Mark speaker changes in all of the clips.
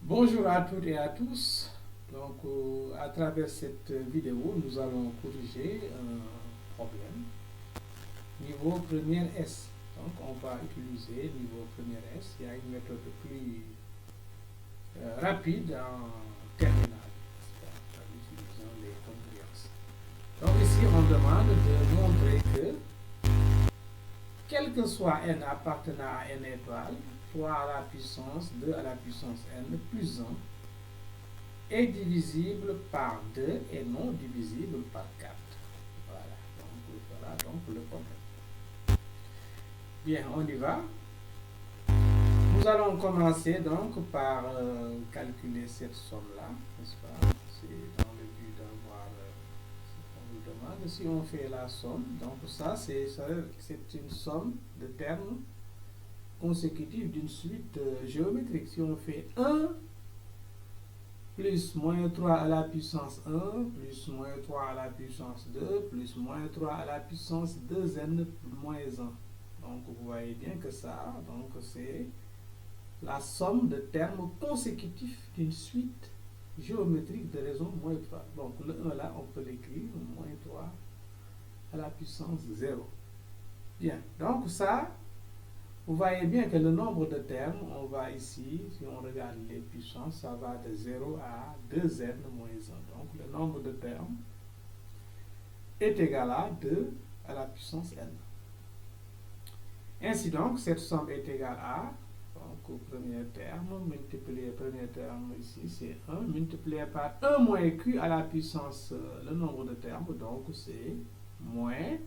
Speaker 1: Bonjour à toutes et à tous. À travers cette vidéo, nous allons corriger un problème niveau première S. Donc, on va utiliser niveau première S. Il y a une méthode plus rapide en terminale, en utilisant les congruences. Donc, ici, on demande de montrer que quel que soit n appartenant à n étoile, 3 à la puissance 2 à la puissance n plus 1 est divisible par 2 et non divisible par 4. Voilà donc le problème. Bien, on y va. Nous allons commencer donc par calculer cette somme-là, n'est-ce pas? C'est dans le but d'avoir ce qu'on nous demande. Si on fait la somme, donc ça c'est une somme de termes consécutifs d'une suite géométrique. Si on fait 1 plus moins 3 à la puissance 1, plus moins 3 à la puissance 2, plus moins 3 à la puissance 2n moins 1. Donc vous voyez bien que ça, donc c'est la somme de termes consécutifs d'une suite géométrique de raison moins 3. Donc le 1 là, on peut l'écrire moins 3 à la puissance 0. Bien, donc ça, vous voyez bien que le nombre de termes, on va ici, si on regarde les puissances, ça va de 0 à 2n moins 1. Donc le nombre de termes est égal à 2 à la puissance n. Ainsi donc, cette somme est égale à, donc au premier terme, multiplié premier terme ici, c'est 1, multiplié par 1 moins q à la puissance, le nombre de termes, donc c'est moins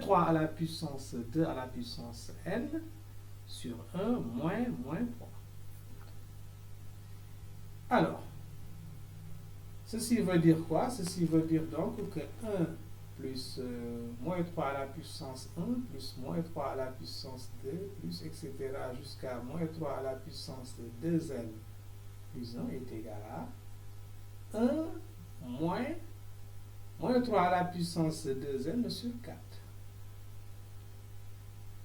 Speaker 1: 3 à la puissance 2 à la puissance n sur 1 moins 3. Alors, ceci veut dire quoi? Ceci veut dire donc que 1 plus moins 3 à la puissance 1 plus moins 3 à la puissance 2 plus etc. jusqu'à moins 3 à la puissance 2n plus 1 est égal à 1 moins 3 à la puissance 2n sur 4.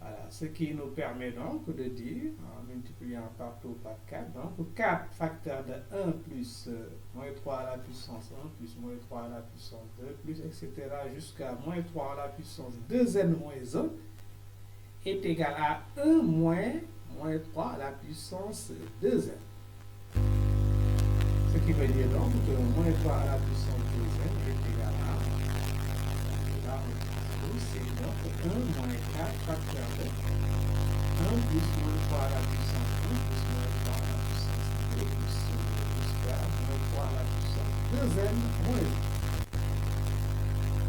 Speaker 1: Voilà, ce qui nous permet donc de dire, en multipliant partout par 4, donc 4 facteurs de 1 plus moins 3 à la puissance 1 plus moins 3 à la puissance 2 plus etc. jusqu'à moins 3 à la puissance 2n moins 1 est égal à 1 moins 3 à la puissance 2n. Ce qui veut dire donc que moins 3 à la puissance 2n est égal à, c'est donc 1 moins 4 facteur de 1 plus moins 3 à la puissance 1 plus moins 3 à la puissance 2 plus jusqu'à moins 3 à la puissance 2n moins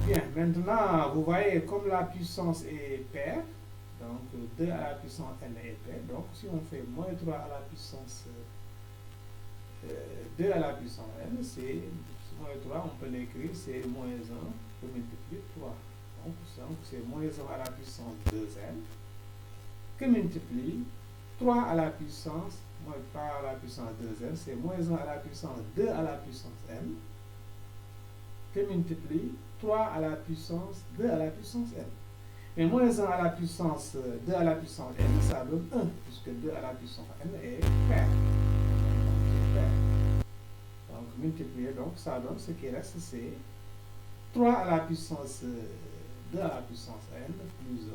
Speaker 1: 1. Bien, maintenant, vous voyez, comme la puissance est paire, donc 2 à la puissance n est paire, donc si on fait moins 3 à la puissance 2 à la puissance n, c'est moins 3, on peut l'écrire, c'est moins 1 pour multiplier 3. Donc c'est moins 1 à la puissance 2n que multiplie 3 à la puissance, moins 3 à la puissance 2n, c'est moins 1 à la puissance 2 à la puissance n que multiplie 3 à la puissance 2 à la puissance n. Mais moins 1 à la puissance 2 à la puissance n, ça donne 1, puisque 2 à la puissance n est paire. Donc multiplier, donc ça donne ce qui reste, c'est 3 à la puissance 2 à la puissance n plus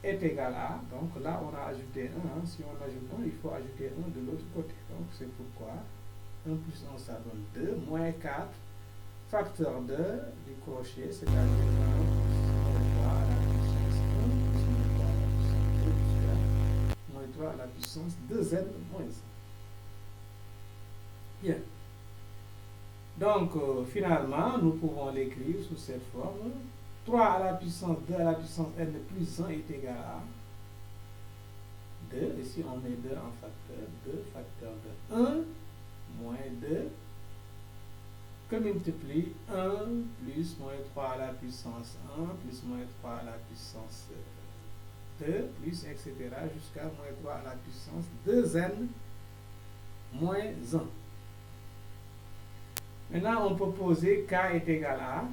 Speaker 1: 1 est égal à, donc là on a ajouté 1, si on ajoute 1, il faut ajouter 1 de l'autre côté. Donc c'est pourquoi 1 plus 1 ça donne 2, moins 4, facteur 2 du crochet, c'est-à-dire 1 plus moins 3 à la puissance 1 plus moins 3 à la puissance 2 jusqu'à moins 3 à la puissance 2n moins 1. Bien. Donc, finalement, nous pouvons l'écrire sous cette forme. 3 à la puissance 2 à la puissance n plus 1 est égal à 2. Ici, on met 2 en facteur. 2 facteur de 1 moins 2 que multiplie 1 plus moins 3 à la puissance 1 plus moins 3 à la puissance 2 plus etc. jusqu'à moins 3 à la puissance 2n moins 1. Maintenant, on peut poser k est égal à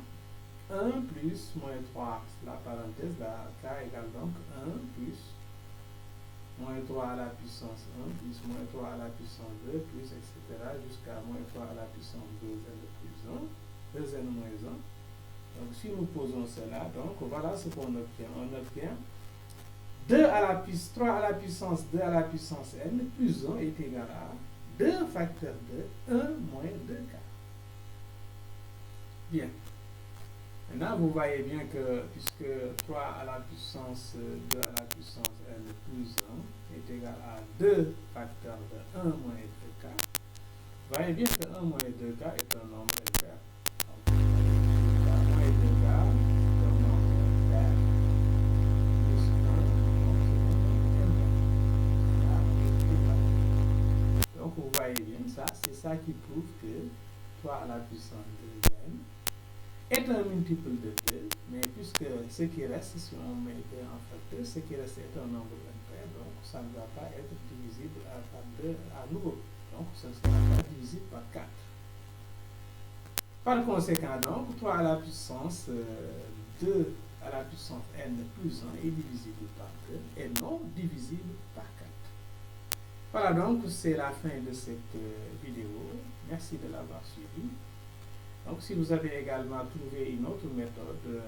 Speaker 1: 1 plus moins 3, la parenthèse, là, k égale donc 1 plus moins 3 à la puissance 1, plus moins 3 à la puissance 2, plus etc. jusqu'à moins 3 à la puissance 2n plus 1, 2n moins 1. Donc si nous posons cela, donc voilà ce qu'on obtient. On obtient 2 à la puissance 3 à la puissance 2 à la puissance n plus 1 est égal à 2 facteur de 1 moins 2k. Bien. Maintenant, vous voyez bien que puisque 3 à la puissance 2 à la puissance n plus 1 est égal à 2 facteur de 1 moins 2k, vous voyez bien que 1 moins 2k est un nombre impair. Donc, 1 moins 2k est un nombre impair plus 1, donc c'est un nombre impair. Donc, vous voyez bien ça, c'est ça qui prouve que 3 à la puissance 2n est un multiple de 2, mais puisque ce qui reste, si on met 2 en facteur, ce qui reste est un nombre impair, donc ça ne va pas être divisible par 2 à nouveau. Donc ce ne sera pas divisible par 4. Par conséquent, donc, 3 à la puissance 2 à la puissance n plus 1 est divisible par 2 et non divisible par 4. Voilà, donc c'est la fin de cette vidéo. Merci de l'avoir suivi. Donc, si vous avez également trouvé une autre méthode